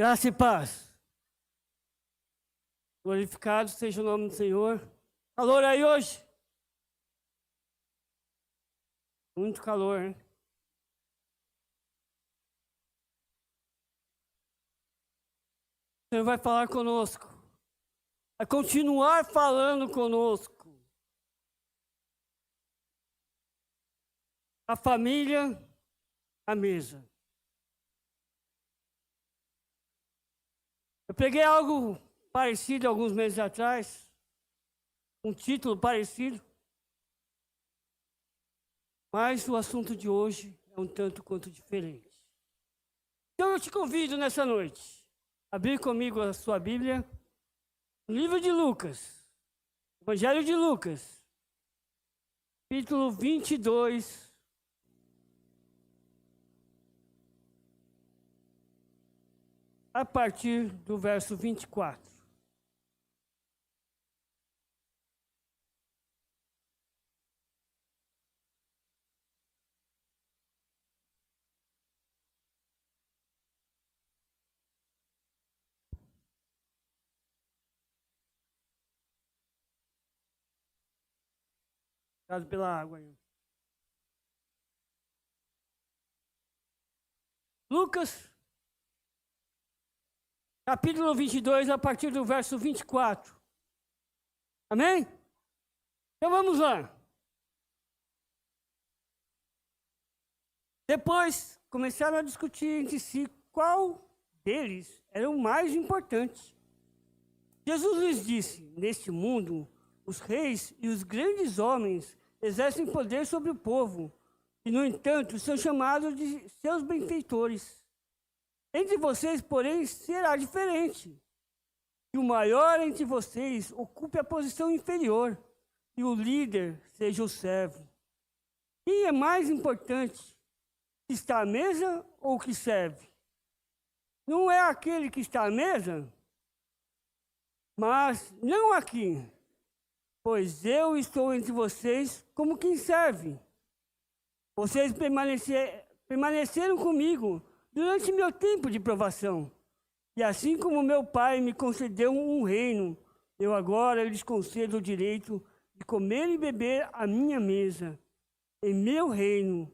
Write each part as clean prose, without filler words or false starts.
Graça e paz. Glorificado seja o nome do Senhor. Calor aí hoje? Muito calor, hein? O Senhor vai falar conosco. Vai continuar falando conosco. A família, a mesa. Eu preguei algo parecido alguns meses atrás, um título parecido, mas o assunto de hoje é um tanto quanto diferente. Então eu te convido nessa noite a abrir comigo a sua Bíblia, no livro de Lucas, Evangelho de Lucas, capítulo 22, a partir do verso 24. Obrigado pela água aí. Lucas, capítulo 22, a partir do verso 24. Amém? Então vamos lá. Depois começaram a discutir entre si qual deles era o mais importante. Jesus lhes disse: neste mundo, os reis e os grandes homens exercem poder sobre o povo, e, no entanto, são chamados de seus benfeitores. Entre vocês, porém, será diferente. Que o maior entre vocês ocupe a posição inferior, e o líder seja o servo. Quem é mais importante, que está à mesa ou que serve? Não é aquele que está à mesa? Mas não aqui, pois eu estou entre vocês como quem serve. Vocês permaneceram comigo durante meu tempo de provação. E assim como meu pai me concedeu um reino, eu agora lhes concedo o direito de comer e beber à minha mesa. Em meu reino,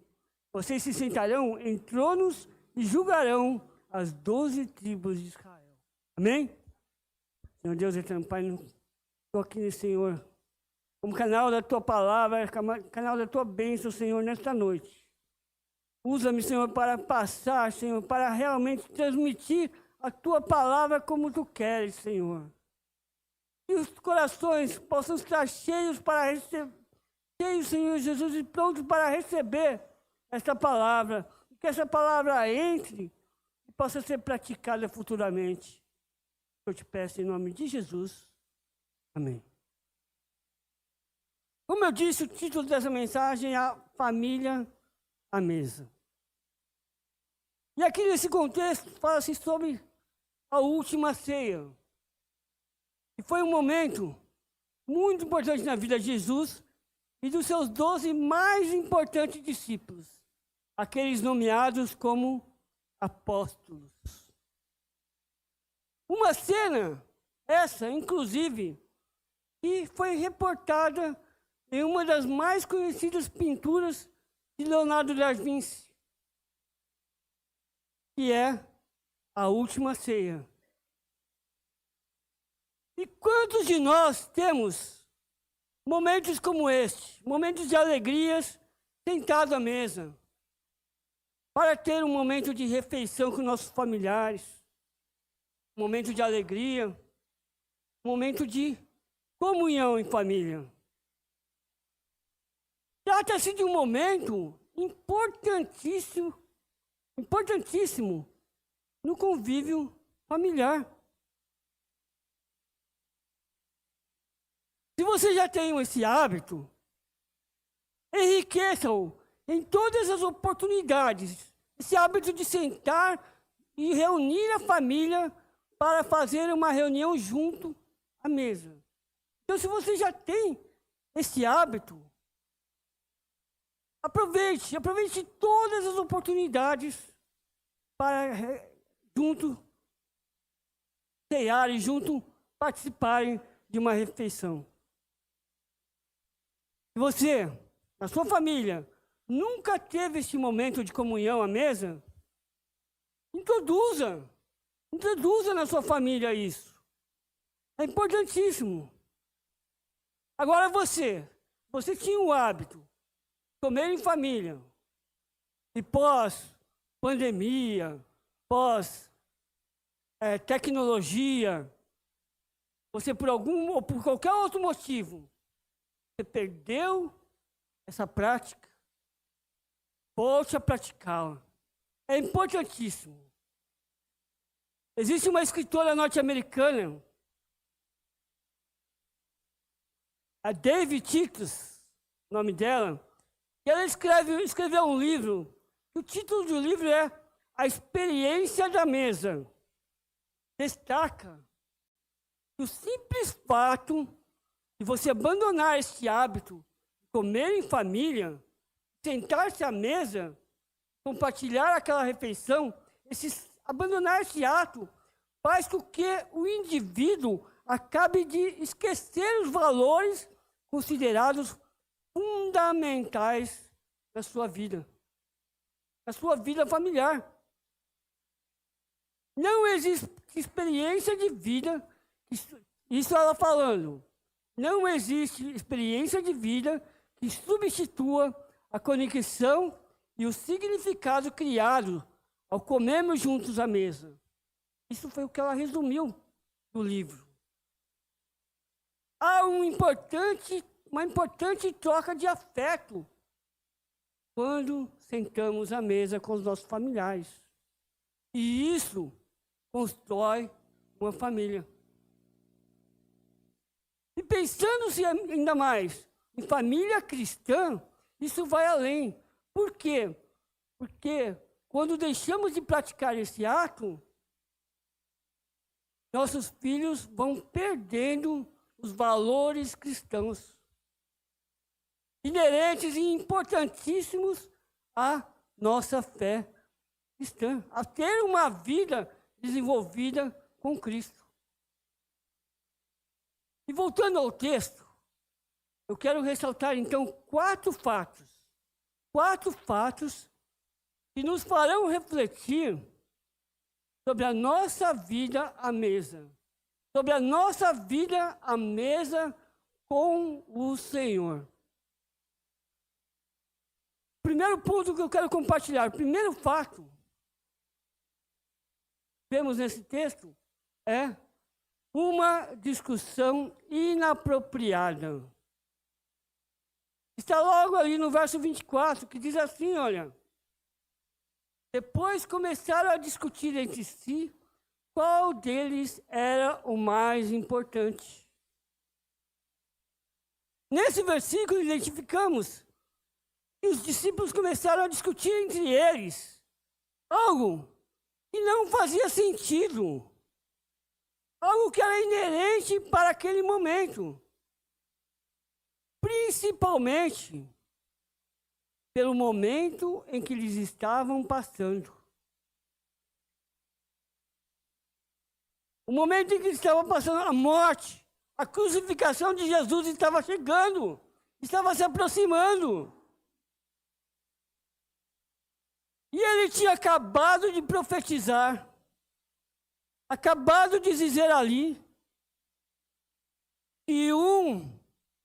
vocês se sentarão em tronos e julgarão as 12 tribos de Israel. Amém? Senhor Deus eterno, Pai, estou aqui, Senhor, como canal da Tua palavra, canal da Tua bênção, Senhor, nesta noite. Usa-me, Senhor, para passar, Senhor, para realmente transmitir a Tua palavra como Tu queres, Senhor. Que os corações possam estar cheios para receber, cheios, Senhor Jesus, e prontos para receber esta palavra. Que essa palavra entre e possa ser praticada futuramente. Eu te peço em nome de Jesus. Amém. Como eu disse, o título dessa mensagem é A Família à Mesa. E aqui nesse contexto fala-se sobre a última ceia. E foi um momento muito importante na vida de Jesus e dos seus 12 mais importantes discípulos, aqueles nomeados como apóstolos. Uma cena, essa, inclusive, que foi reportada em uma das mais conhecidas pinturas de Leonardo da Vinci, que é a Última Ceia. E quantos de nós temos momentos como este, momentos de alegrias, sentados à mesa, para ter um momento de refeição com nossos familiares, um momento de alegria, um momento de comunhão em família. Trata-se de um momento importantíssimo no convívio familiar. Se você já tem esse hábito, enriqueça-o em todas as oportunidades. Esse hábito de sentar e reunir a família para fazer uma reunião junto à mesa. Então, se você já tem esse hábito, aproveite todas as oportunidades para junto cearem junto, participarem de uma refeição. Se você, na sua família, nunca teve este momento de comunhão à mesa, introduza na sua família isso. É importantíssimo. Agora você tinha o hábito de comer em família, e pós-pandemia, pós-tecnologia, você por algum ou por qualquer outro motivo, você perdeu essa prática, volte a praticá-la. É importantíssimo. Existe uma escritora norte-americana, a David Titus, o nome dela, e ela escreveu um livro, o título do livro é A Experiência da Mesa. Destaca que o simples fato de você abandonar este hábito de comer em família, sentar-se à mesa, compartilhar aquela refeição, abandonar esse ato faz com que o indivíduo acabe de esquecer os valores considerados fundamentais na sua vida familiar. Não existe experiência de vida, isso ela falando, não existe experiência de vida que substitua a conexão e o significado criado ao comermos juntos à mesa. Isso foi o que ela resumiu no livro. Há uma importante troca de afeto quando sentamos à mesa com os nossos familiares. E isso constrói uma família. E pensando-se ainda mais em família cristã, isso vai além. Por quê? Porque quando deixamos de praticar esse ato, nossos filhos vão perdendo os valores cristãos, inerentes e importantíssimos à nossa fé cristã, a ter uma vida desenvolvida com Cristo. E voltando ao texto, eu quero ressaltar então quatro fatos que nos farão refletir sobre a nossa vida à mesa, sobre a nossa vida à mesa com o Senhor. O primeiro ponto que eu quero compartilhar, o primeiro fato que vemos nesse texto é uma discussão inapropriada. Está logo ali no verso 24, que diz assim, olha: depois começaram a discutir entre si qual deles era o mais importante. Nesse versículo identificamos que os discípulos começaram a discutir entre eles algo que não fazia sentido, algo que era inerente para aquele momento, principalmente pelo momento em que eles estavam passando. O momento em que eles estavam passando, a morte, a crucificação de Jesus estava chegando, estava se aproximando. E ele tinha acabado de profetizar, acabado de dizer ali, que um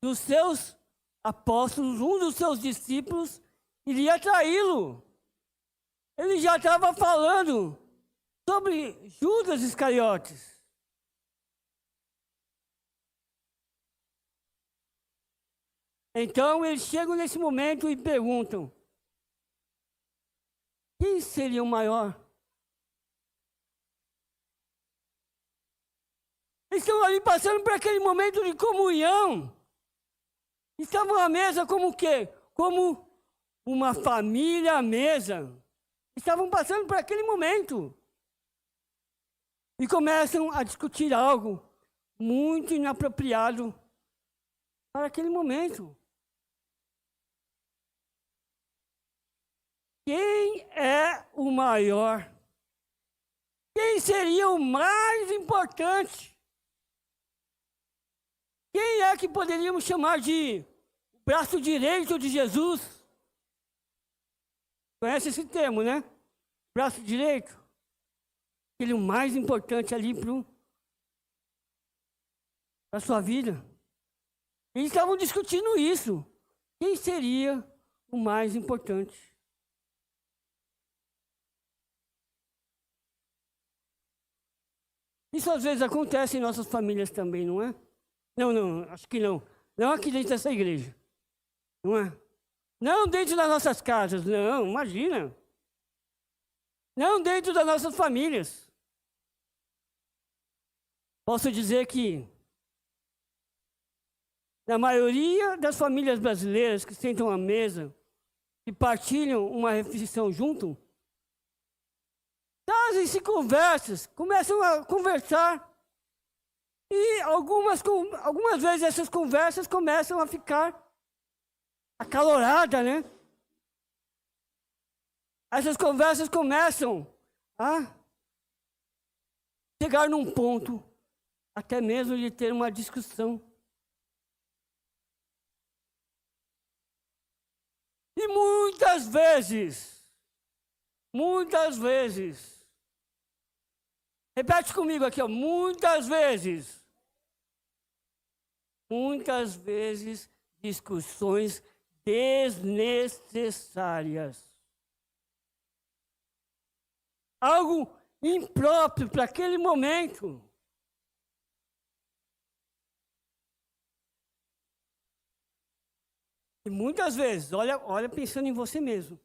dos seus apóstolos, um dos seus discípulos, iria traí-lo. Ele já estava falando sobre Judas Iscariotes. Então eles chegam nesse momento e perguntam: quem seria o maior? Eles estão ali passando por aquele momento de comunhão. Estavam à mesa como o quê? Como uma família à mesa. Estavam passando por aquele momento. E começam a discutir algo muito inapropriado para aquele momento. Quem é o maior? Quem seria o mais importante? Quem é que poderíamos chamar de braço direito de Jesus? Conhece esse termo, né? Braço direito. Aquele mais importante ali para a sua vida. Eles estavam discutindo isso. Quem seria o mais importante? Isso às vezes acontece em nossas famílias também, não é? Não, acho que não. Não aqui dentro dessa igreja. Não é? Não dentro das nossas casas, não, imagina. Não dentro das nossas famílias. Posso dizer que na maioria das famílias brasileiras que sentam à mesa e partilham uma refeição junto, trazem-se conversas, começam a conversar e algumas vezes essas conversas começam a ficar acaloradas, né? Essas conversas começam a chegar num ponto até mesmo de ter uma discussão. E muitas vezes, repete comigo aqui, ó, muitas vezes, discussões desnecessárias. Algo impróprio para aquele momento. E muitas vezes, olha pensando em você mesmo,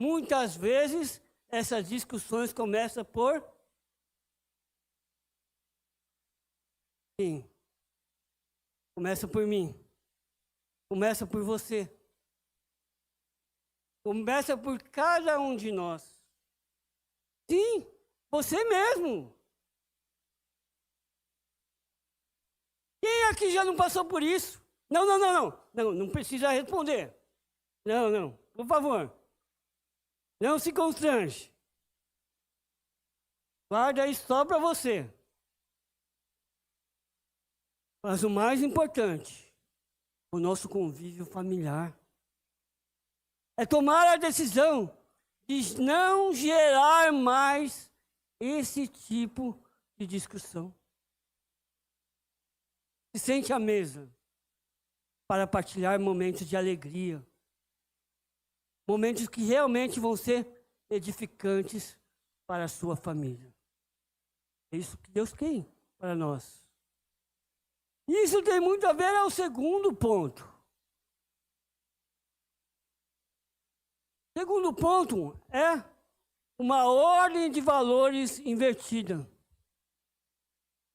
muitas vezes essas discussões começam por... Sim. Começa por mim. Começa por você. Começa por cada um de nós. Sim, você mesmo. Quem aqui já não passou por isso? Não precisa responder. Não, por favor. Não se constrange. Guarda isso só para você. Mas o mais importante, o nosso convívio familiar, é tomar a decisão de não gerar mais esse tipo de discussão. Se sente à mesa para partilhar momentos de alegria, momentos que realmente vão ser edificantes para a sua família. É isso que Deus tem para nós. Isso tem muito a ver ao segundo ponto. Segundo ponto é uma ordem de valores invertida.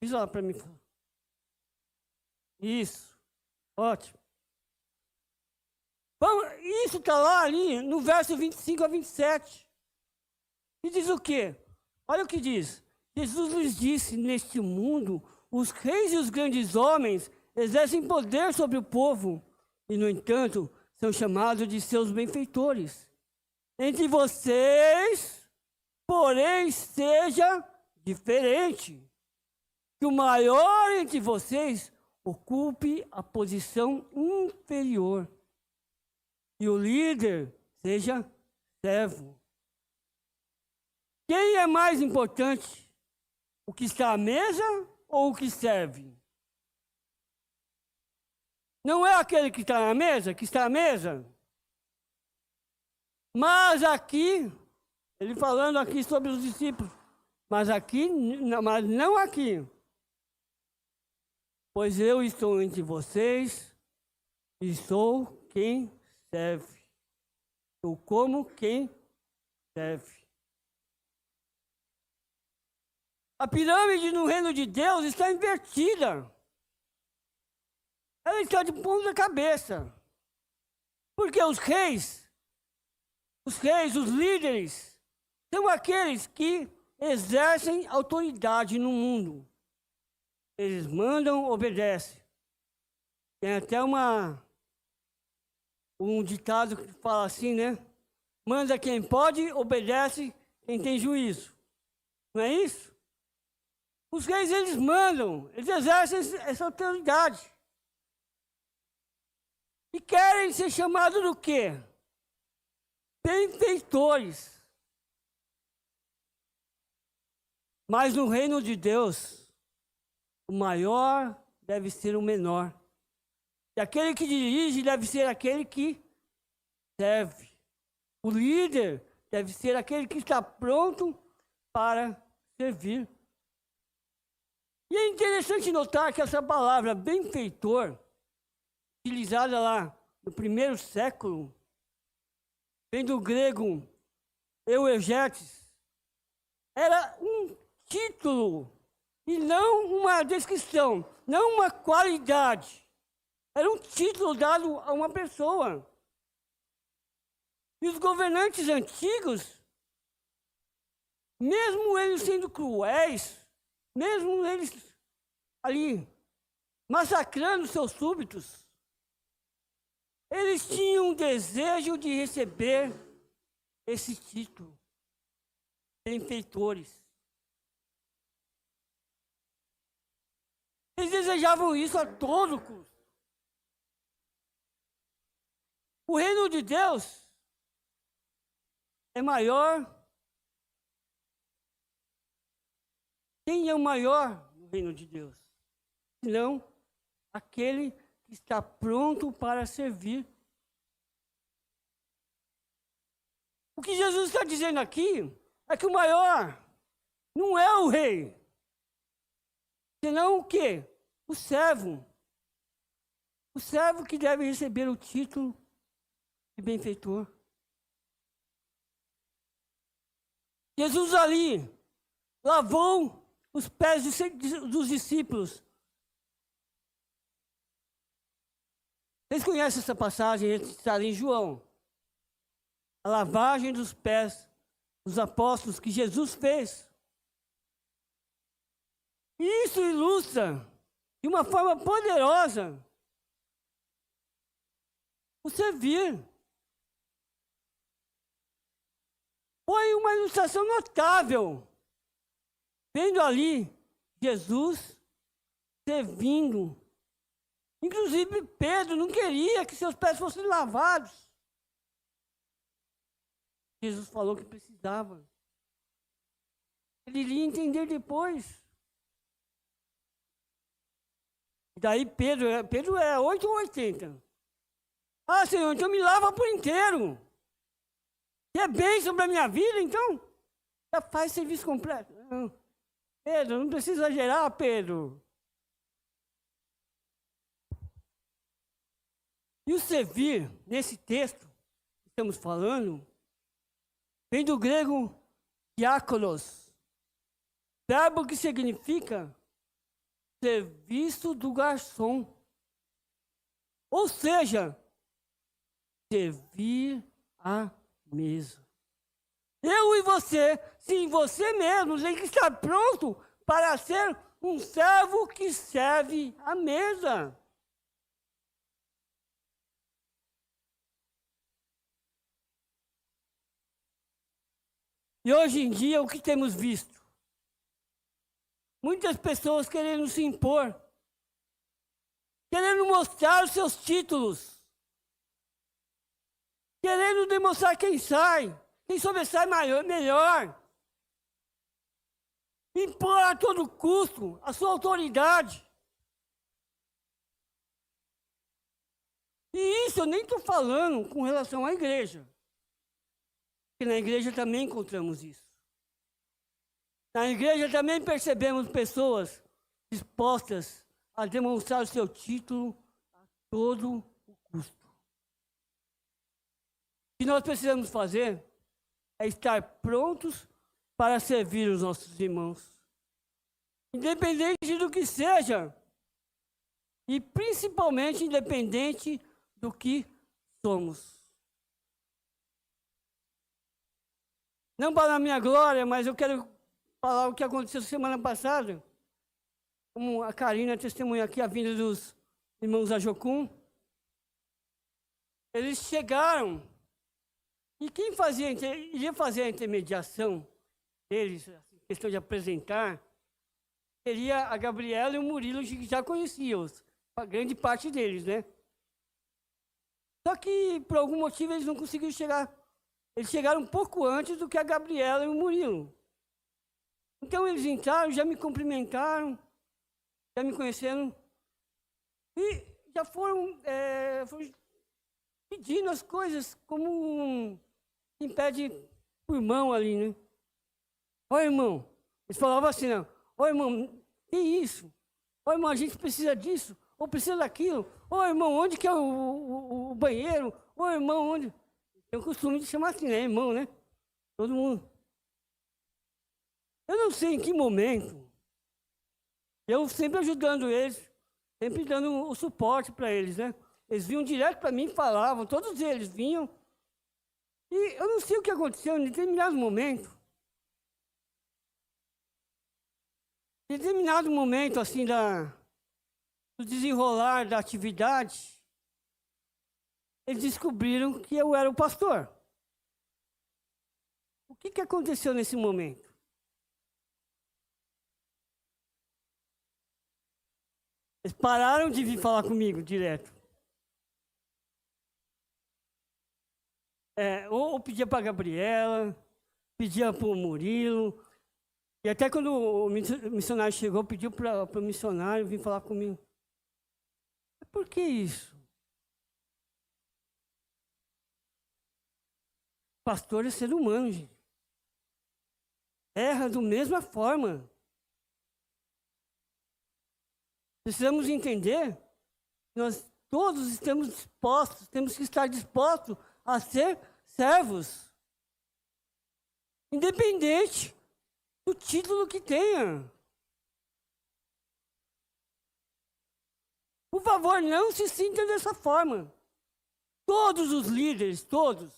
Diz lá para mim. Isso. Ótimo. Isso está lá ali no verso 25 a 27. E diz o quê? Olha o que diz. Jesus lhes disse, neste mundo, os reis e os grandes homens exercem poder sobre o povo e, no entanto, são chamados de seus benfeitores. Entre vocês, porém, seja diferente. Que o maior entre vocês ocupe a posição inferior. E o líder seja servo. Quem é mais importante? O que está à mesa ou o que serve? Não é aquele que está na mesa, que está à mesa? Mas aqui, ele falando aqui sobre os discípulos, mas não aqui. Pois eu estou entre vocês e sou quem serve. Sou como quem serve. A pirâmide no reino de Deus está invertida. Ela está de ponta cabeça. Porque os reis, os líderes, são aqueles que exercem autoridade no mundo. Eles mandam, obedecem. Tem até um ditado que fala assim, né? Manda quem pode, obedece quem tem juízo. Não é isso? Os reis, eles mandam, eles exercem essa autoridade. E querem ser chamados do quê? Benfeitores. Mas no reino de Deus, o maior deve ser o menor. E aquele que dirige deve ser aquele que serve. O líder deve ser aquele que está pronto para servir. E é interessante notar que essa palavra benfeitor, utilizada lá no primeiro século, vem do grego euergetes, era um título e não uma descrição, não uma qualidade. Era um título dado a uma pessoa. E os governantes antigos, mesmo eles sendo cruéis, mesmo eles ali massacrando seus súditos, eles tinham um desejo de receber esse título, benfeitores. Eles desejavam isso a todo custo. O reino de Deus é maior. Quem é o maior no reino de Deus? Senão aquele que está pronto para servir. O que Jesus está dizendo aqui é que o maior não é o rei, senão o quê? O servo. O servo que deve receber o título de benfeitor. Jesus ali lavou os pés dos discípulos. Vocês conhecem essa passagem, está em João. A lavagem dos pés dos apóstolos que Jesus fez. E isso ilustra de uma forma poderosa o servir. Foi uma ilustração notável. Vendo ali Jesus servindo. Inclusive Pedro não queria que seus pés fossem lavados. Jesus falou que precisava. Ele iria entender depois. E daí Pedro é 8 ou 80. Ah, Senhor, então me lava por inteiro. Se é bênção para a minha vida, então já faz serviço completo. Não. Pedro, não precisa exagerar, Pedro. E o servir, nesse texto que estamos falando, vem do grego diáconos, verbo que significa serviço do garçom. Ou seja, servir à mesa. Eu e você, sim, você mesmo, tem que estar pronto para ser um servo que serve à mesa. E hoje em dia, o que temos visto? Muitas pessoas querendo se impor, querendo mostrar os seus títulos, querendo demonstrar quem sobressai melhor, impor a todo custo a sua autoridade. E isso eu nem estou falando com relação à igreja, porque na igreja também encontramos isso. Na igreja também percebemos pessoas dispostas a demonstrar o seu título a todo o custo. O que nós precisamos fazer é estar prontos para servir os nossos irmãos, independente do que seja, e principalmente independente do que somos. Não para a minha glória, mas eu quero falar o que aconteceu semana passada. Como a Karina testemunha aqui a vinda dos irmãos Ajocum. Eles chegaram, e quem iria fazer a intermediação deles, a questão de apresentar, seria a Gabriela e o Murilo, que já conheciam, a grande parte deles, né? Só que, por algum motivo, eles não conseguiram chegar. Eles chegaram um pouco antes do que a Gabriela e o Murilo. Então, eles entraram, já me cumprimentaram, já me conheceram. E já foram pedindo as coisas como quem pede o irmão ali, né? Ó, irmão. Eles falavam assim, não. Ó, irmão, que isso? Ó, irmão, a gente precisa disso, ou precisa daquilo. Ô, irmão, onde que é o banheiro? Ô, irmão, onde? Tem o costume de chamar assim, né? Irmão, né? Todo mundo. Eu não sei em que momento. Eu sempre ajudando eles, sempre dando o suporte para eles, né? Eles vinham direto para mim e falavam, todos eles vinham. E eu não sei o que aconteceu em determinado momento. Em determinado momento, assim, do desenrolar da atividade, eles descobriram que eu era o pastor. O que aconteceu nesse momento? Eles pararam de vir falar comigo direto. Ou pedia para a Gabriela, pedia para o Murilo. E até quando o missionário chegou, pediu para o missionário vir falar comigo. Por que isso? Pastor é ser humano, gente. Erra da mesma forma. Precisamos entender que nós todos estamos dispostos, temos que estar dispostos a ser servos. Independente do título que tenha. Por favor, não se sinta dessa forma. Todos os líderes, todos,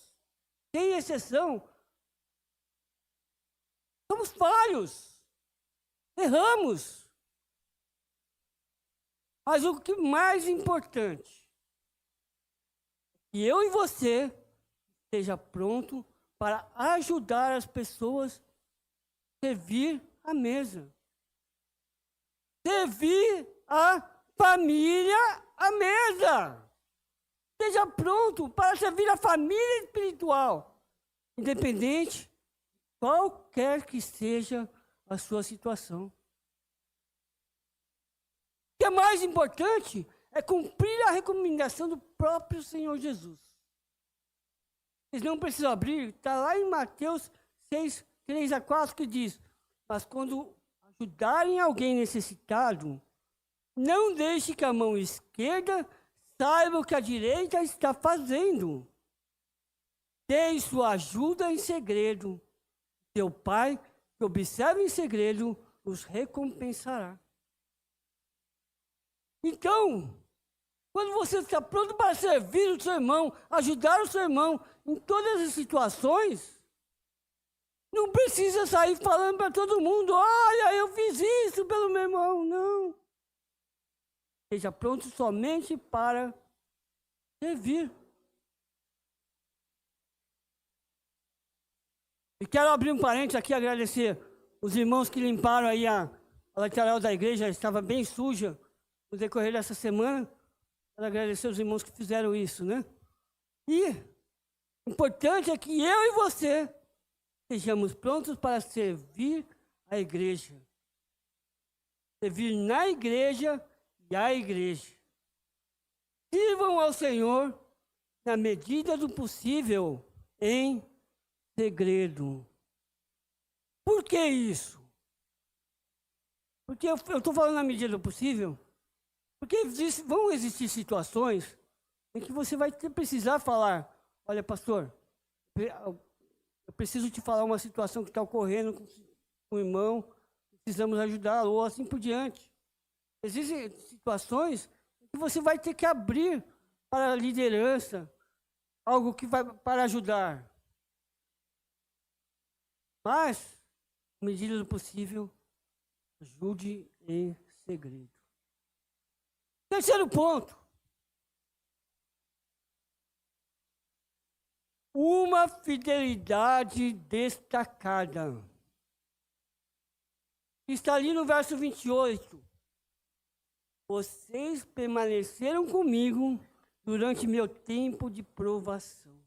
sem exceção, somos falhos, erramos. Mas o que mais importante, que eu e você esteja pronto para ajudar as pessoas a servir a mesa. Servir a família à mesa. Esteja pronto para servir a família espiritual, independente qualquer que seja a sua situação. O que é mais importante é cumprir a recomendação do próprio Senhor Jesus. Vocês não precisam abrir, está lá em Mateus 6, 3-4, que diz: mas quando ajudarem alguém necessitado, não deixe que a mão esquerda saiba o que a direita está fazendo. Dê sua ajuda em segredo. Seu Pai, que observa em segredo, os recompensará. Então, quando você está pronto para servir o seu irmão, ajudar o seu irmão em todas as situações, não precisa sair falando para todo mundo: olha, eu fiz isso pelo meu irmão. Não. Esteja pronto somente para servir. E quero abrir um parênteses aqui, agradecer os irmãos que limparam aí a lateral da igreja, estava bem suja no decorrer dessa semana. Quero agradecer os irmãos que fizeram isso, né? E o importante é que eu e você estejamos prontos para servir a igreja. Servir na igreja e a igreja. Sirvam ao Senhor na medida do possível, em segredo. Por que isso? Porque eu estou falando na medida do possível, porque vão existir situações em que você vai precisar falar: olha, pastor, eu preciso te falar uma situação que está ocorrendo com o irmão, precisamos ajudá-lo, ou assim por diante. Existem situações que você vai ter que abrir para a liderança, algo que vai para ajudar. Mas, à medida do possível, ajude em segredo. Terceiro ponto. Uma fidelidade destacada. Está ali no verso 28. Vocês permaneceram comigo durante meu tempo de provação.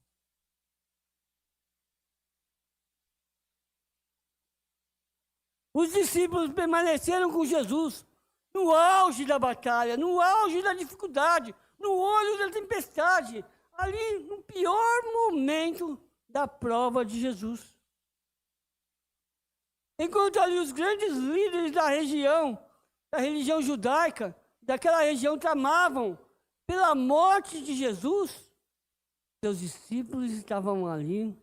Os discípulos permaneceram com Jesus no auge da batalha, no auge da dificuldade, no olho da tempestade, ali no pior momento da prova de Jesus. Enquanto ali os grandes líderes da religião judaica, daquela região, tramavam pela morte de Jesus, seus discípulos estavam ali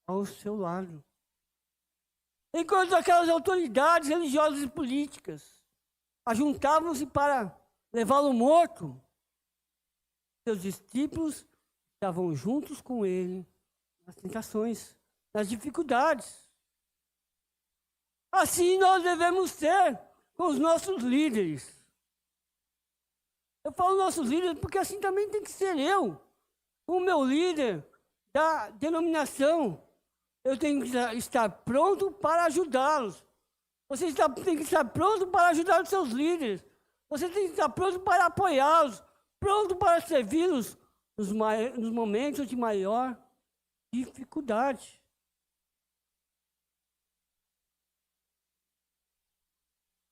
ao seu lado. Enquanto aquelas autoridades religiosas e políticas ajuntavam-se para levá-lo morto, seus discípulos estavam juntos com ele nas tentações, nas dificuldades. Assim nós devemos ser com os nossos líderes. Eu falo nossos líderes porque assim também tem que ser eu, o meu líder da denominação. Eu tenho que estar pronto para ajudá-los. Você tem que estar pronto para ajudar os seus líderes. Você tem que estar pronto para apoiá-los, pronto para servi-los nos momentos de maior dificuldade.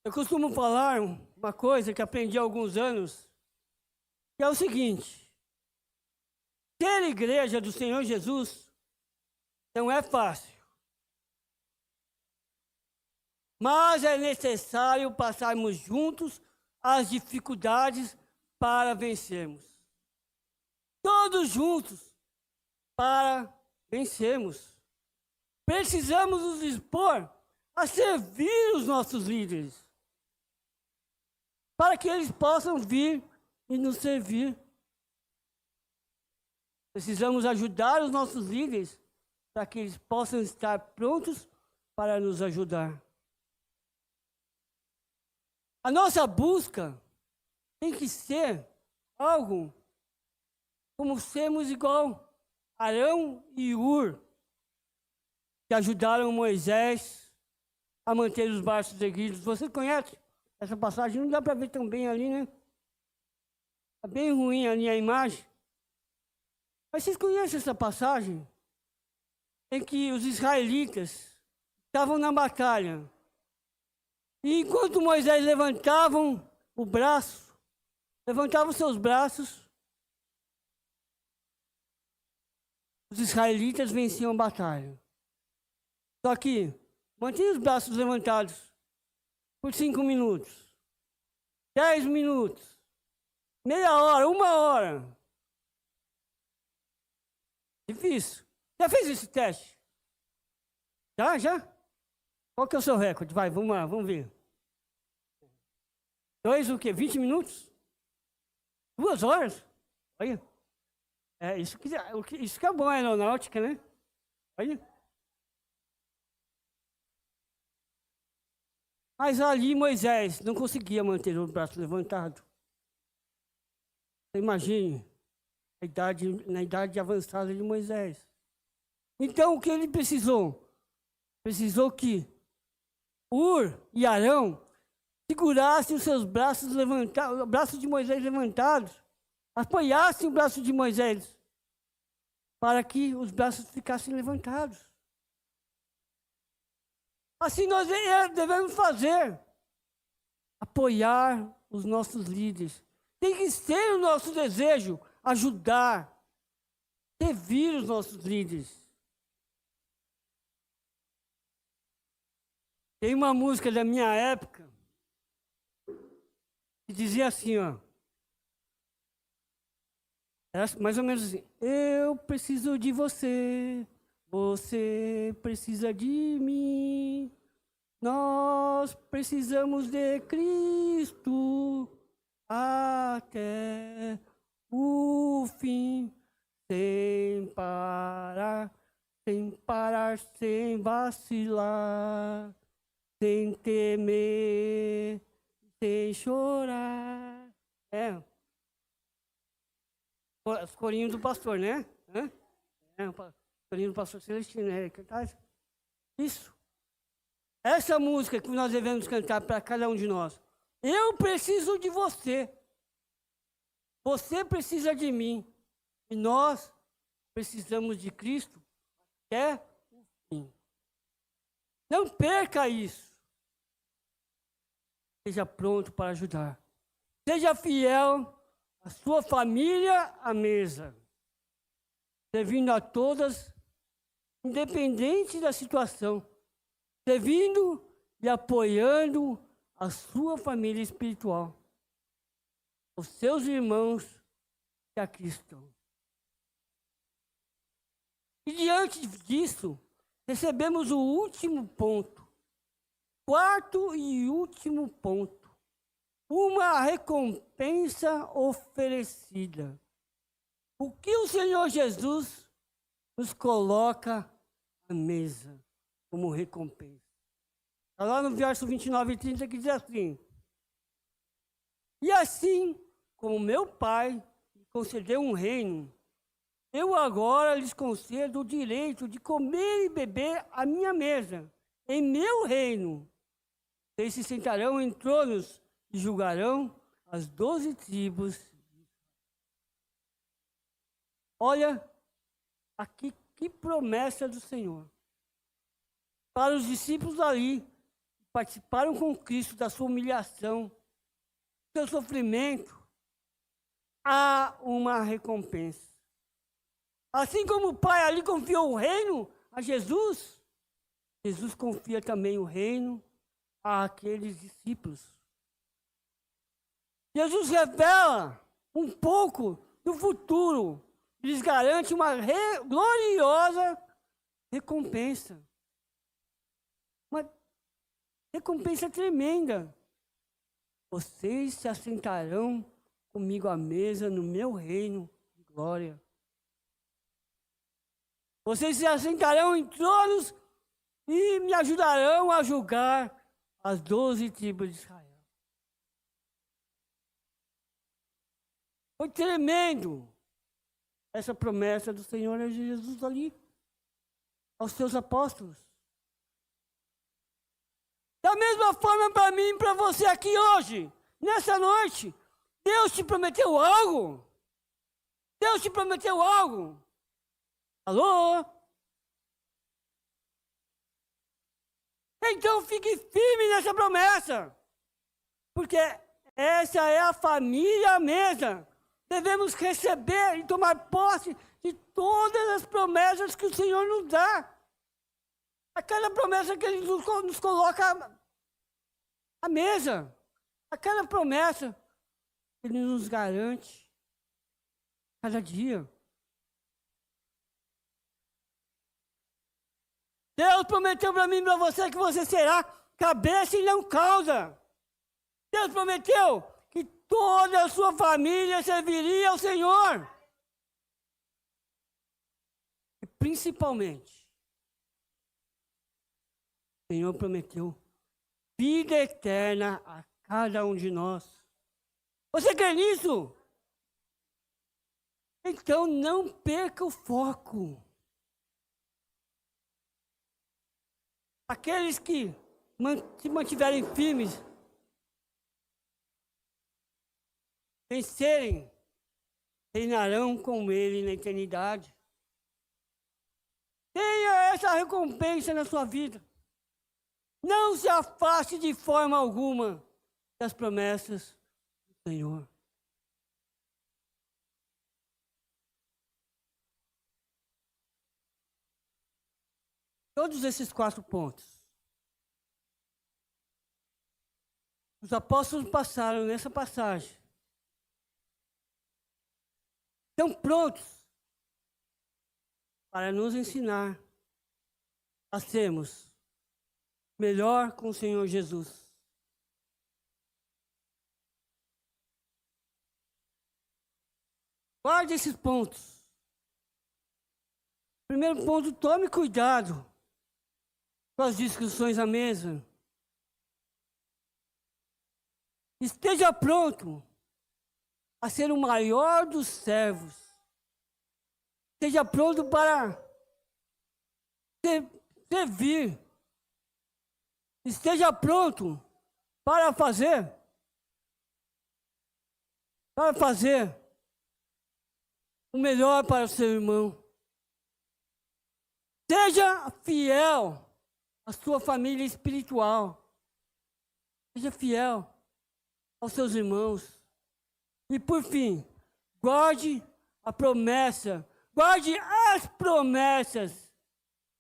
Eu costumo falar uma coisa que aprendi há alguns anos, que é o seguinte: ser igreja do Senhor Jesus não é fácil, mas é necessário passarmos juntos as dificuldades para vencermos. Todos juntos para vencermos. Precisamos nos dispor a servir os nossos líderes, para que eles possam vir e nos servir. Precisamos ajudar os nossos líderes para que eles possam estar prontos para nos ajudar. A nossa busca tem que ser algo como sermos igual Arão e Hur, que ajudaram Moisés a manter os braços erguidos. Você conhece essa passagem? Não dá para ver tão bem ali, né? Está bem ruim ali a imagem. Mas vocês conhecem essa passagem? Em que os israelitas estavam na batalha. E enquanto Moisés levantava os seus braços, os israelitas venciam a batalha. Só que mantinha os braços levantados por 5 minutos, 10 minutos, meia hora, 1 hora. Difícil. Já fez esse teste? Já? Qual que é o seu recorde? Vai, vamos lá, vamos ver. 20 minutos? 2 horas? Olha. Isso que é bom, a aeronáutica, né? Olha. Mas ali Moisés não conseguia manter o braço levantado. Imagine na idade avançada de Moisés. Então, o que ele precisou? Precisou que Hur e Arão segurassem os seus braços levantados, o braço de Moisés levantados, apoiassem o braço de Moisés, para que os braços ficassem levantados. Assim nós devemos fazer, apoiar os nossos líderes. Tem que ser o nosso desejo ajudar, servir os nossos líderes. Tem uma música da minha época que dizia assim, ó. Era mais ou menos assim: eu preciso de você, você precisa de mim, nós precisamos de Cristo até o fim, sem parar, sem vacilar, sem temer, sem chorar. Os corinhos do pastor, né? O corinho do pastor Celestino, Isso. essa música que nós devemos cantar para cada um de nós. Eu preciso de você. Você precisa de mim. E nós precisamos de Cristo até o fim. Não perca isso. Seja pronto para ajudar. Seja fiel à sua família à mesa, servindo a todas, independente da situação, servindo e apoiando a sua família espiritual, os seus irmãos que aqui estão. E diante disso, recebemos o último ponto, quarto e último ponto. Uma recompensa oferecida. O que o Senhor Jesus nos coloca à mesa como recompensa? Está lá no verso 29 e 30 que diz assim: e assim como meu Pai me concedeu um reino, eu agora lhes concedo o direito de comer e beber à minha mesa, em meu reino. Eles se sentarão em tronos e julgarão as 12 tribos. Olha aqui que promessa do Senhor. Para os discípulos ali, que participaram com Cristo da sua humilhação, do seu sofrimento, há uma recompensa. Assim como o Pai ali confiou o reino a Jesus, Jesus confia também o reino àqueles discípulos. Jesus revela um pouco do futuro, lhes garante uma gloriosa recompensa. Uma recompensa tremenda. Vocês se assentarão comigo à mesa no meu reino de glória. Vocês se assentarão em tronos e me ajudarão a julgar as 12 tribos de Israel. Foi tremendo essa promessa do Senhor Jesus ali aos seus apóstolos. Da mesma forma para mim e para você aqui hoje, nessa noite, Deus te prometeu algo? Deus te prometeu algo? Alô? Então fique firme nessa promessa, porque essa é a família à mesa. Devemos receber e tomar posse de todas as promessas que o Senhor nos dá. Aquela promessa que Ele nos coloca à mesa. Aquela promessa que Ele nos garante cada dia. Deus prometeu para mim e para você que você será cabeça e não causa. Deus prometeu que toda a sua família serviria ao Senhor. E principalmente, o Senhor prometeu vida eterna a cada um de nós. Você crê nisso? Então não perca o foco. Aqueles que se mantiverem firmes, vencerem, reinarão com Ele na eternidade. Tenha essa recompensa na sua vida. Não se afaste de forma alguma das promessas do Senhor. Todos esses 4 pontos, os apóstolos passaram nessa passagem. Estão prontos para nos ensinar a sermos melhor com o Senhor Jesus. Guarde esses pontos. Primeiro ponto, tome cuidado com as discussões à mesa. Esteja pronto a ser o maior dos servos. Esteja pronto para servir. esteja pronto para fazer o melhor para o seu irmão. Seja fiel à sua família espiritual. Seja fiel aos seus irmãos. E por fim, guarde a promessa, guarde as promessas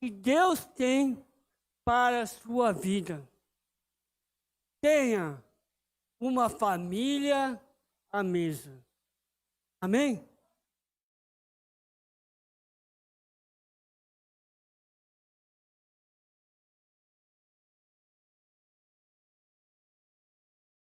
que Deus tem para a sua vida. Tenha uma família à mesa. Amém?